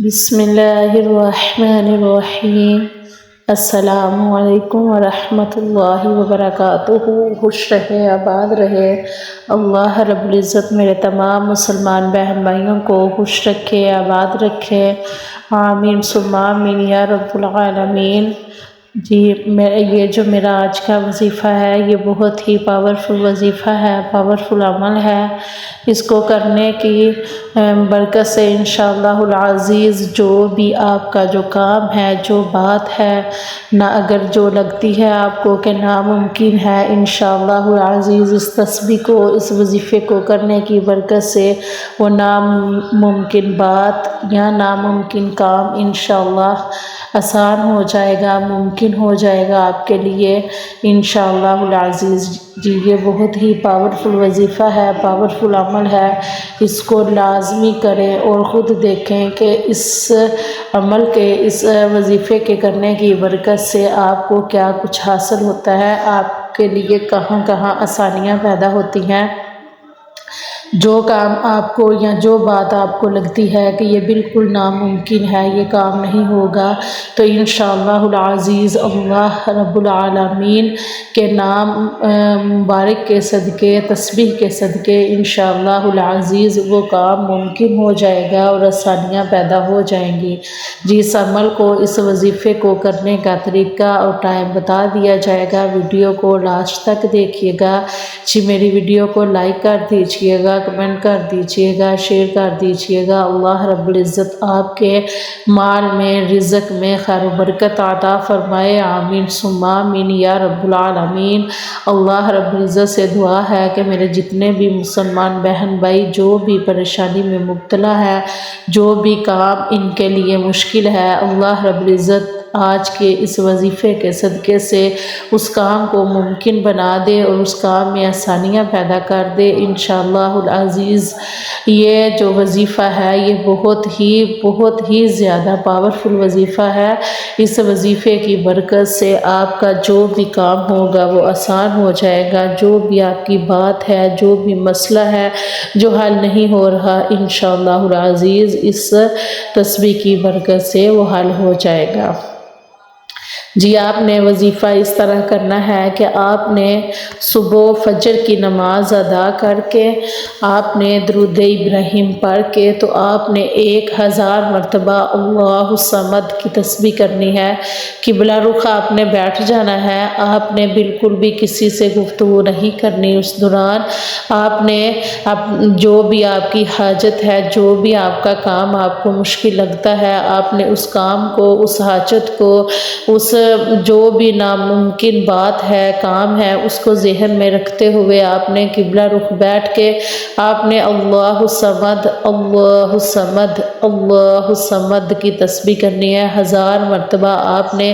بسم اللہ الرحمن الرحیم۔ السلام علیکم ورحمۃ اللہ وبرکاتہ۔ خوش رہے، آباد رہے۔ اللہ رب العزت میرے تمام مسلمان بہن بھائیوں کو خوش رکھے، آباد رکھے، آمین ثم آمین یا رب العالمین۔ جی یہ جو میرا آج کا وظیفہ ہے یہ بہت ہی پاورفل وظیفہ ہے، پاورفل عمل ہے۔ اس کو کرنے کی برکت سے انشاءاللہ العزیز جو بھی آپ کا جو کام ہے، جو بات ہے نہ، اگر جو لگتی ہے آپ کو کہ ناممکن ہے، انشاءاللہ العزیز اس تسبیح کو، اس وظیفے کو کرنے کی برکت سے وہ ناممکن بات یا ناممکن کام انشاءاللہ آسان ہو جائے گا، ممکن ہو جائے گا آپ کے لیے انشاءاللہ العزیز۔ جی یہ بہت ہی پاورفل وظیفہ ہے، پاورفل عمل ہے۔ اس کو لازمی کریں اور خود دیکھیں کہ اس عمل کے، اس وظیفے کے کرنے کی برکت سے آپ کو کیا کچھ حاصل ہوتا ہے، آپ کے لیے کہاں کہاں آسانیاں پیدا ہوتی ہیں۔ جو کام آپ کو یا جو بات آپ کو لگتی ہے کہ یہ بالکل ناممکن ہے، یہ کام نہیں ہوگا، تو انشاءاللہ العزیز اللہ رب العالمین کے نام مبارک کے صدقے، تسبیح کے صدقے انشاءاللہ العزیز وہ کام ممکن ہو جائے گا اور آسانیاں پیدا ہو جائیں گی۔ جی اس عمل کو، اس وظیفے کو کرنے کا طریقہ اور ٹائم بتا دیا جائے گا، ویڈیو کو لاسٹ تک دیکھیے گا۔ جی میری ویڈیو کو لائک کر دیجیے گا، کمنٹ کر دیجیے گا، شیئر کر دیجیے گا۔ اللہ رب العزت آپ کے مال میں، رزق میں خیر و برکت عطا فرمائے، آمین ثم آمین یا رب العالمین۔ اللہ رب العزت سے دعا ہے کہ میرے جتنے بھی مسلمان بہن بھائی جو بھی پریشانی میں مبتلا ہے، جو بھی کام ان کے لیے مشکل ہے، اللہ رب العزت آج کے اس وظیفے کے صدقے سے اس کام کو ممکن بنا دے اور اس کام میں آسانیاں پیدا کر دے انشاءاللہ العزیز۔ یہ جو وظیفہ ہے یہ بہت ہی زیادہ پاورفل وظیفہ ہے۔ اس وظیفے کی برکت سے آپ کا جو بھی کام ہوگا وہ آسان ہو جائے گا، جو بھی آپ کی بات ہے، جو بھی مسئلہ ہے جو حل نہیں ہو رہا، انشاءاللہ العزیز اس تسبیح کی برکت سے وہ حل ہو جائے گا۔ جی آپ نے وظیفہ اس طرح کرنا ہے کہ آپ نے صبح فجر کی نماز ادا کر کے، آپ نے درود ابراہیم پڑھ کے، تو آپ نے 1000 مرتبہ اللہ الصمد کی تسبیح کرنی ہے۔ قبلہ رخ آپ نے بیٹھ جانا ہے، آپ نے بالکل بھی کسی سے گفتگو نہیں کرنی اس دوران۔ آپ نے جو بھی آپ کی حاجت ہے، جو بھی آپ کا کام آپ کو مشکل لگتا ہے، آپ نے اس کام کو، اس حاجت کو، اس جو بھی ناممکن بات ہے، کام ہے، اس کو ذہن میں رکھتے ہوئے آپ نے قبلہ رخ بیٹھ کے آپ نے اللہ الصمد، اللہ الصمد، اللہ الصمد کی تسبیح کرنی ہے۔ 1000 مرتبہ آپ نے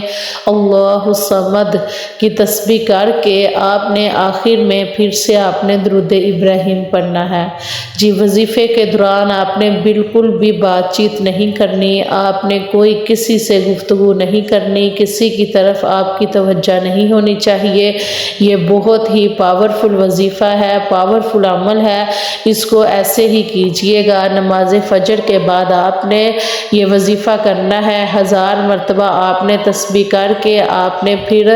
اللہ الصمد کی تسبیح کر کے آپ نے آخر میں پھر سے آپ نے درود ابراہیم پڑھنا ہے۔ جی وظیفے کے دوران آپ نے بالکل بھی بات چیت نہیں کرنی، آپ نے کوئی کسی سے گفتگو نہیں کرنی، کسی کی طرف آپ کی توجہ نہیں ہونی چاہیے۔ یہ بہت ہی پاورفل وظیفہ ہے، پاورفل عمل ہے۔ اس کو ایسے ہی کیجئے گا۔ نماز فجر کے بعد آپ نے یہ وظیفہ کرنا ہے، 1000 مرتبہ آپ نے تسبیح کر کے آپ نے پھر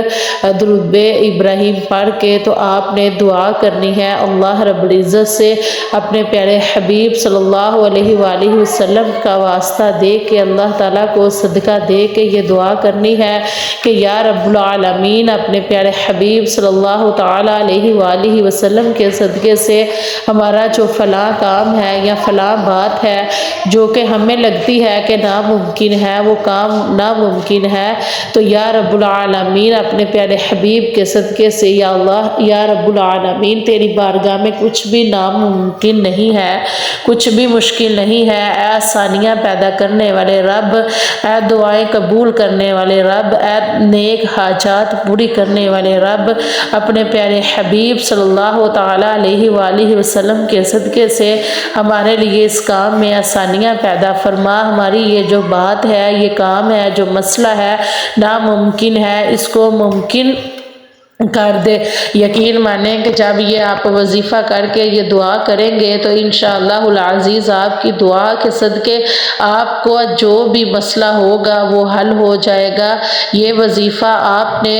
درود ابراہیم پڑھ کے تو آپ نے دعا کرنی ہے اللہ رب العزت سے، اپنے پیارے حبیب صلی اللہ علیہ وآلہ وسلم کا واسطہ دے کے، اللہ تعالیٰ کو صدقہ دے کے یہ دعا کرنی ہے کہ یا رب العالمین اپنے پیارے حبیب صلی اللہ تعالیٰ علیہ وآلہ وسلم کے صدقے سے ہمارا جو فلاں کام ہے یا فلاں بات ہے جو کہ ہمیں لگتی ہے کہ ناممکن ہے، وہ کام ناممکن ہے، تو یا رب العالمین اپنے پیارے حبیب کے صدقے سے یا اللہ، یا رب العالمین تیری بارگاہ میں کچھ بھی ناممکن نہیں ہے، کچھ بھی مشکل نہیں ہے۔ اے آسانیاں پیدا کرنے والے رب، اے دعائیں قبول کرنے والے رب، اے نیک حاجات پوری کرنے والے رب، اپنے پیارے حبیب صلی اللہ تعالیٰ علیہ وآلہ وسلم کے صدقے سے ہمارے لیے اس کام میں آسانیاں پیدا فرما۔ ہماری یہ جو بات ہے، یہ کام ہے، جو مسئلہ ہے ناممکن ہے، اس کو ممکن کر دے۔ یقین مانیں کہ جب یہ آپ وظیفہ کر کے یہ دعا کریں گے تو انشاءاللہ العزیز آپ کی دعا کے صدقے آپ کو جو بھی مسئلہ ہوگا وہ حل ہو جائے گا۔ یہ وظیفہ آپ نے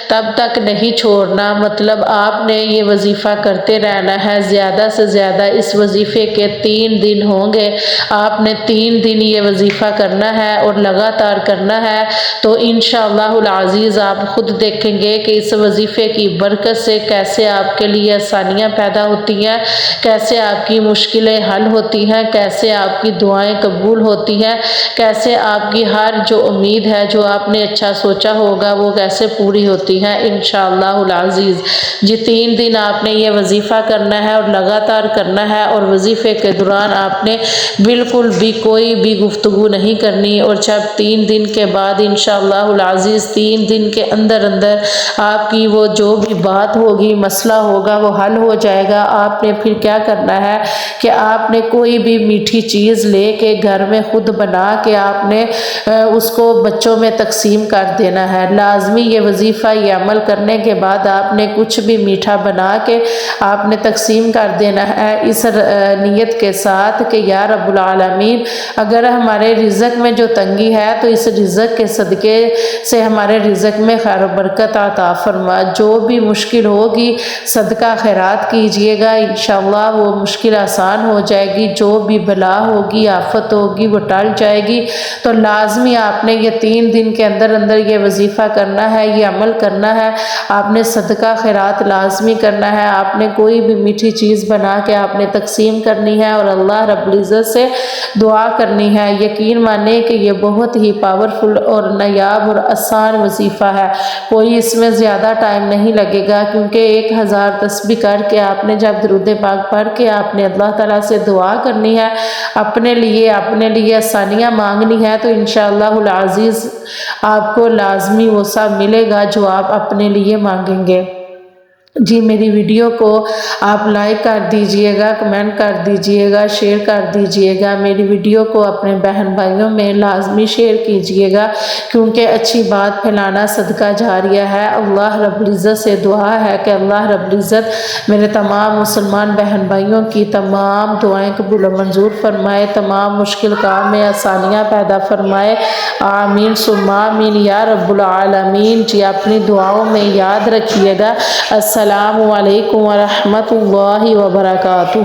تب تک نہیں چھوڑنا، مطلب آپ نے یہ وظیفہ کرتے رہنا ہے۔ زیادہ سے زیادہ اس وظیفے کے 3 دن ہوں گے، آپ نے 3 دن یہ وظیفہ کرنا ہے اور لگاتار کرنا ہے، تو انشاءاللہ العزیز آپ خود دیکھیں گے کہ اس وظیفے کی برکت سے کیسے آپ کے لیے آسانیاں پیدا ہوتی ہیں، کیسے آپ کی مشکلیں حل ہوتی ہیں، کیسے آپ کی دعائیں قبول ہوتی ہیں، کیسے آپ کی ہر جو امید ہے جو آپ نے اچھا سوچا ہوگا وہ کیسے پوری ہوتی ہے انشاءاللہ العزیز۔ جی 3 دن آپ نے یہ وظیفہ کرنا ہے اور لگاتار کرنا ہے، اور وظیفے کے دوران آپ نے بالکل بھی کوئی بھی گفتگو نہیں کرنی، اور جب 3 دن کے بعد انشاءاللہ العزیز 3 دن کے اندر آپ کی وہ جو بھی بات ہوگی، مسئلہ ہوگا وہ حل ہو جائے گا۔ آپ نے پھر کیا کرنا ہے کہ آپ نے کوئی بھی میٹھی چیز لے کے گھر میں خود بنا کے آپ نے اس کو بچوں میں تقسیم کر دینا ہے۔ لازمی یہ وظیفہ یہ عمل کرنے کے بعد آپ نے کچھ بھی میٹھا بنا کے آپ نے تقسیم کر دینا ہے، اس نیت کے ساتھ کہ یا رب العالمین اگر ہمارے رزق میں جو تنگی ہے تو اس رزق کے صدقے سے ہمارے رزق میں خیر و برکت عطا فرما۔ جو بھی مشکل ہوگی صدقہ خیرات کیجئے گا، انشاءاللہ وہ مشکل آسان ہو جائے گی۔ جو بھی بلا ہوگی، آفت ہوگی، وہ ٹل جائے گی۔ تو لازمی آپ نے یہ 3 دن کے اندر یہ وظیفہ کرنا ہے، یہ عمل کرنا ہے۔ آپ نے صدقہ خیرات لازمی کرنا ہے، آپ نے کوئی بھی میٹھی چیز بنا کے آپ نے تقسیم کرنی ہے اور اللہ رب العزت سے دعا کرنی ہے۔ یقین مانیں کہ یہ بہت ہی پاورفل اور نایاب اور آسان وظیفہ ہے، کوئی اس میں زیادہ ٹائم نہیں لگے گا، کیونکہ 1000 تسبیح کر کے آپ نے جب درود پاک پڑھ کے آپ نے اللہ تعالیٰ سے دعا کرنی ہے، اپنے لیے آسانیاں مانگنی ہے، تو انشاءاللہ العزیز آپ کو لازمی وہ سب ملے گا جو آپ اپنے لیے مانگیں گے۔ جی میری ویڈیو کو آپ لائک کر دیجئے گا، کمنٹ کر دیجئے گا، شیئر کر دیجئے گا۔ میری ویڈیو کو اپنے بہن بھائیوں میں لازمی شیئر کیجئے گا، کیونکہ اچھی بات پھیلانا صدقہ جاریہ ہے۔ اللہ رب العزت سے دعا ہے کہ اللہ رب العزت میرے تمام مسلمان بہن بھائیوں کی تمام دعائیں قبول و منظور فرمائے، تمام مشکل کام میں آسانیاں پیدا فرمائے، آمین ثم آمین یا رب العالمین۔ جی اپنی دعاؤں میں یاد رکھیے گا۔ السلام علیکم ورحمۃ اللہ وبرکاتہ۔